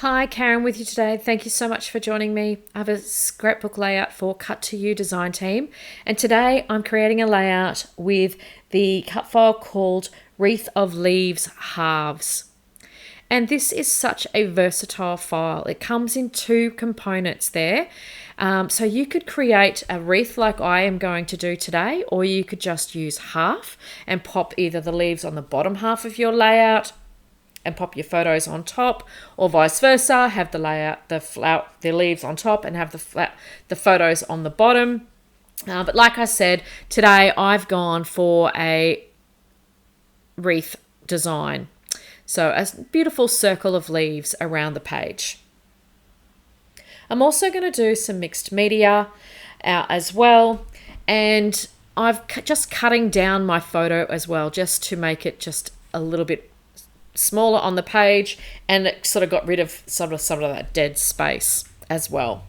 Hi, Karen with you today. Thank you so much for joining me. I have a scrapbook layout for Cut to You design team, and today I'm creating a layout with the cut file called Wreath of Leaves Halves. And this is such a versatile file. It comes in two components there. So you could create a wreath like I am going to do today, or you could just use half and pop either the leaves on the bottom half of your layout and pop your photos on top, or vice versa, have the layout, the leaves on top and have the photos on the bottom. But like I said, today I've gone for a wreath design. So a beautiful circle of leaves around the page. I'm also going to do some mixed media as well, and I've just cutting down my photo as well, just to make it just a little bit smaller on the page, and it sort of got rid of some of that dead space as well.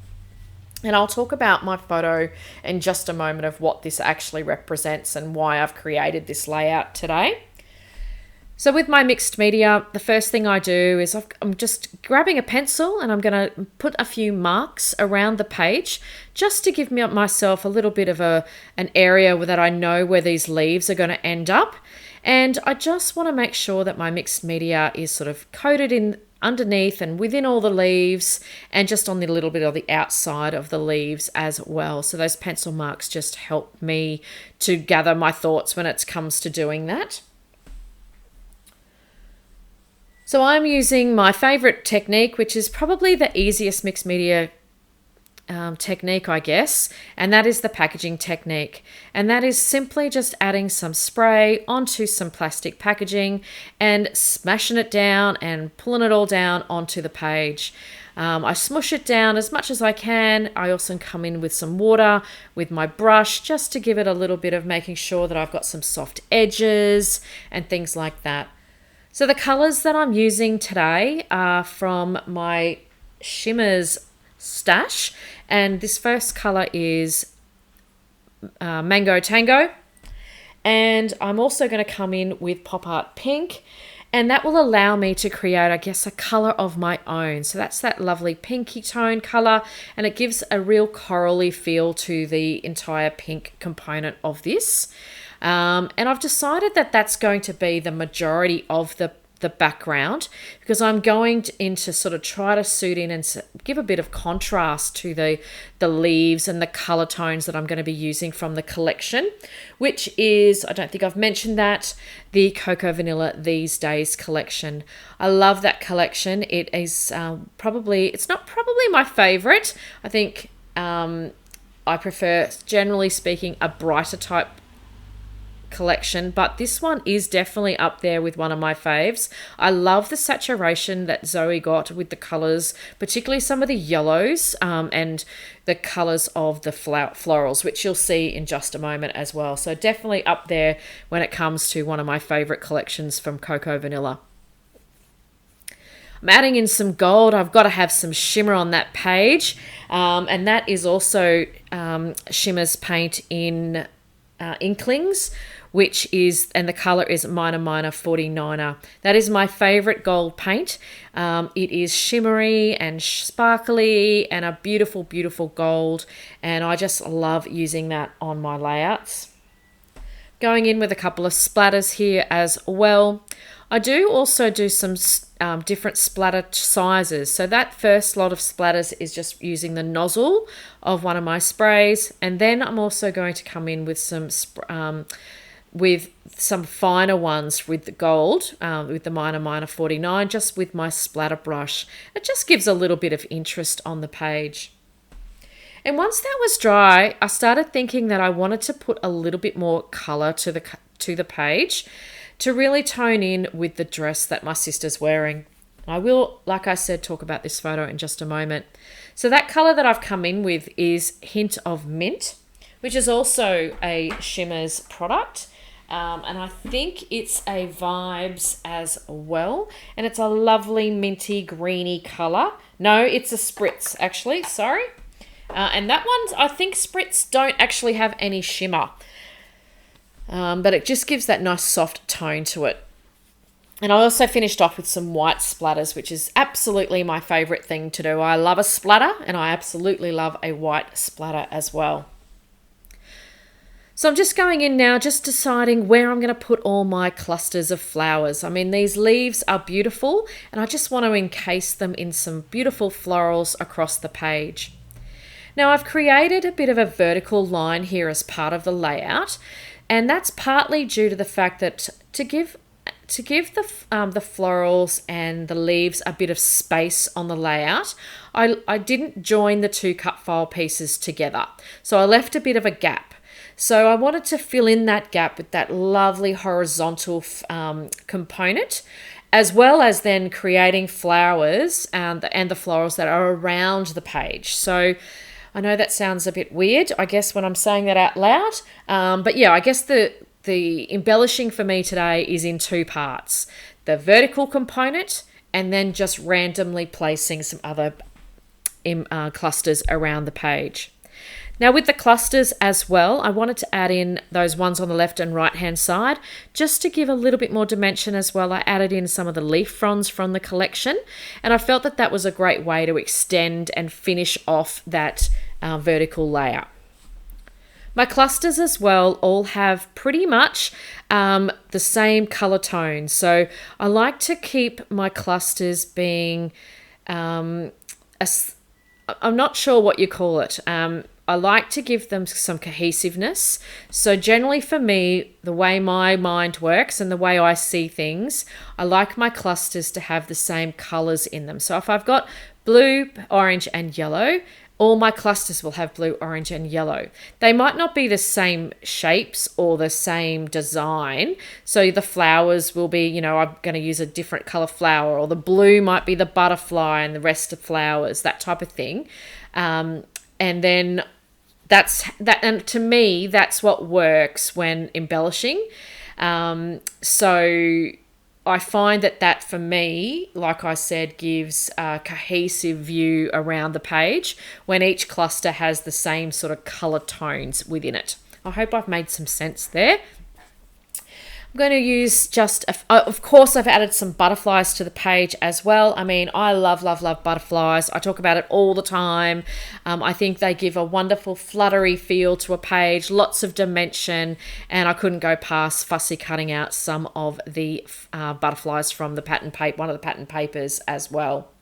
And I'll talk about my photo in just a moment of what this actually represents and why I've created this layout today. So with my mixed media, the first thing I do is I'm just grabbing a pencil and I'm going to put a few marks around the page just to give myself a little bit of an area that I know where these leaves are going to end up. And I just want to make sure that my mixed media is sort of coated in underneath and within all the leaves, and just on the little bit of the outside of the leaves as well. So those pencil marks just help me to gather my thoughts when it comes to doing that. So I'm using my favorite technique, which is probably the easiest mixed media technique, I guess, and that is the packaging technique. And that is simply just adding some spray onto some plastic packaging and smashing it down and pulling it all down onto the page. I smush it down as much as I can. I also come in with some water with my brush just to give it a little bit of making sure that I've got some soft edges and things like that. So the colors that I'm using today are from my shimmers stash, and this first color is Mango Tango, and I'm also going to come in with Pop Art Pink, and that will allow me to create, I guess, a color of my own. So that's that lovely pinky tone color, and it gives a real corally feel to the entire pink component of this. And I've decided that that's going to be the majority of the background, because I'm going in to sort of try to suit in and give a bit of contrast to the leaves and the color tones that I'm going to be using from the collection, which is, I don't think I've mentioned that, the Cocoa Vanilla These Days collection. I love that collection. It is it's not probably my favorite. I think I prefer, generally speaking, a brighter type collection, but this one is definitely up there with one of my faves. I love the saturation that Zoe got with the colors, particularly some of the yellows and the colors of the florals, which you'll see in just a moment as well. So definitely up there when it comes to one of my favorite collections from Cocoa Vanilla. I'm adding in some gold. I've got to have some shimmer on that page, and that is also Shimmer's paint in Inklings, which is, and the color is Minor 49er. That is my favorite gold paint. It is shimmery and sparkly and a beautiful, beautiful gold, and I just love using that on my layouts. Going in with a couple of splatters here as well. I do also do some different splatter sizes. So that first lot of splatters is just using the nozzle of one of my sprays, and then I'm also going to come in with some finer ones with the gold, with the Minor 49, just with my splatter brush. It just gives a little bit of interest on the page. And once that was dry, I started thinking that I wanted to put a little bit more color to the page to really tone in with the dress that my sister's wearing. I will, like I said, talk about this photo in just a moment. So that color that I've come in with is Hint of Mint, which is also a Shimmers product. And I think it's a Vibes as well. And it's a lovely minty greeny color. No, it's a Spritz actually, sorry. And that one, I think Spritz don't actually have any shimmer. But it just gives that nice soft tone to it. And I also finished off with some white splatters, which is absolutely my favorite thing to do. I love a splatter, and I absolutely love a white splatter as well. So I'm just going in now, just deciding where I'm going to put all my clusters of flowers. I mean, these leaves are beautiful, and I just want to encase them in some beautiful florals across the page. Now I've created a bit of a vertical line here as part of the layout, and that's partly due to the fact that to give the florals and the leaves a bit of space on the layout, I didn't join the two cut file pieces together. So I left a bit of a gap. So I wanted to fill in that gap with that lovely horizontal component, as well as then creating flowers and the florals that are around the page. So I know that sounds a bit weird, I guess, when I'm saying that out loud. But yeah, I guess the embellishing for me today is in two parts. The vertical component, and then just randomly placing some other clusters around the page. Now with the clusters as well, I wanted to add in those ones on the left and right hand side just to give a little bit more dimension as well. I added in some of the leaf fronds from the collection, and I felt that that was a great way to extend and finish off that vertical layer. My clusters as well all have pretty much the same color tone. So I like to keep my clusters being, I'm not sure what you call it. I like to give them some cohesiveness. So generally for me, the way my mind works and the way I see things, I like my clusters to have the same colors in them. So if I've got blue, orange, and yellow, all my clusters will have blue, orange, and yellow. They might not be the same shapes or the same design. So the flowers will be, I'm going to use a different color flower, or the blue might be the butterfly and the rest of flowers, that type of thing. And then that's that. And to me, that's what works when embellishing. So I find that for me, like I said, gives a cohesive view around the page when each cluster has the same sort of color tones within it. I hope I've made some sense there. I'm going to use of course, I've added some butterflies to the page as well. I mean, I love butterflies. I talk about it all the time. I think they give a wonderful fluttery feel to a page, lots of dimension, and I couldn't go past fussy cutting out some of the butterflies from the pattern paper, one of the pattern papers as well.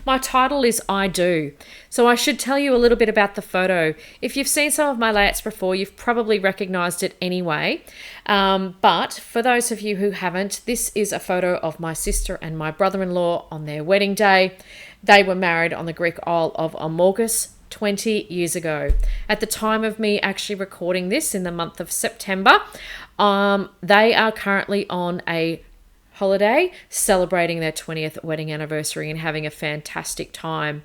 My title is I Do. So I should tell you a little bit about the photo. If you've seen some of my layouts before, you've probably recognized it anyway. But for those of you who haven't, this is a photo of my sister and my brother-in-law on their wedding day. They were married on the Greek Isle of Amorgos 20 years ago. At the time of me actually recording this in the month of September, they are currently on a holiday celebrating their 20th wedding anniversary and having a fantastic time.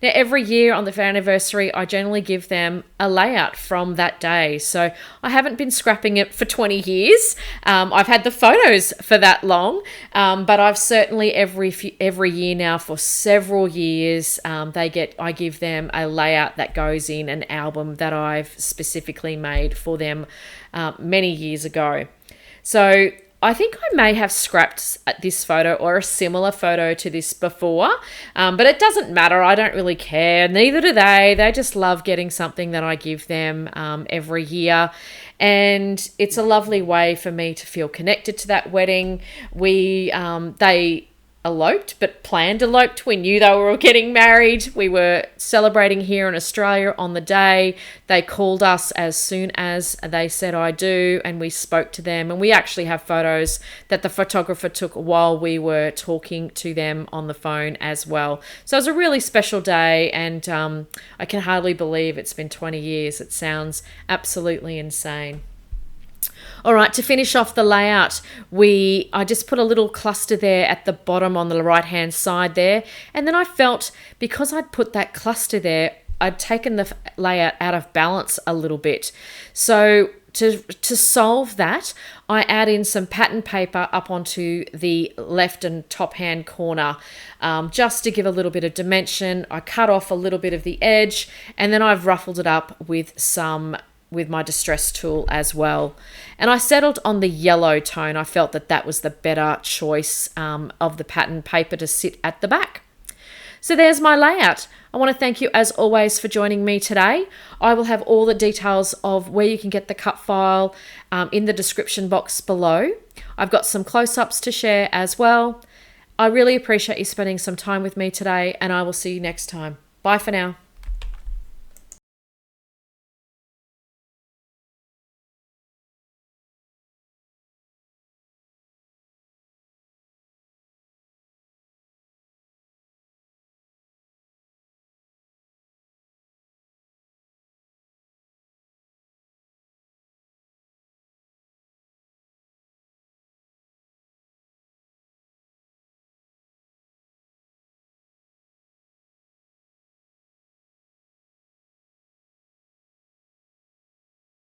Now, every year on the anniversary, I generally give them a layout from that day. So I haven't been scrapping it for 20 years. I've had the photos for that long, but I've certainly every year now for several years, I give them a layout that goes in an album that I've specifically made for them many years ago. So I think I may have scrapped this photo or a similar photo to this before, but it doesn't matter. I don't really care. Neither do they. They just love getting something that I give them every year. And it's a lovely way for me to feel connected to that wedding. They eloped, but planned eloped. We knew they were all getting married. We were celebrating here in Australia on the day. They called us as soon as they said I do, and we spoke to them. And we actually have photos that the photographer took while we were talking to them on the phone as well. So it was a really special day, and I can hardly believe it's been 20 years. It sounds absolutely insane. All right, to finish off the layout, I just put a little cluster there at the bottom on the right-hand side there. And then I felt because I'd put that cluster there, I'd taken the layout out of balance a little bit. So to solve that, I add in some pattern paper up onto the left and top-hand corner just to give a little bit of dimension. I cut off a little bit of the edge, and then I've ruffled it up with some with my distress tool as well. And I settled on the yellow tone. I felt that that was the better choice of the pattern paper to sit at the back. So there's my layout. I want to thank you as always for joining me today. I will have all the details of where you can get the cut file in the description box below. I've got some close-ups to share as well. I really appreciate you spending some time with me today, and I will see you next time. Bye for now.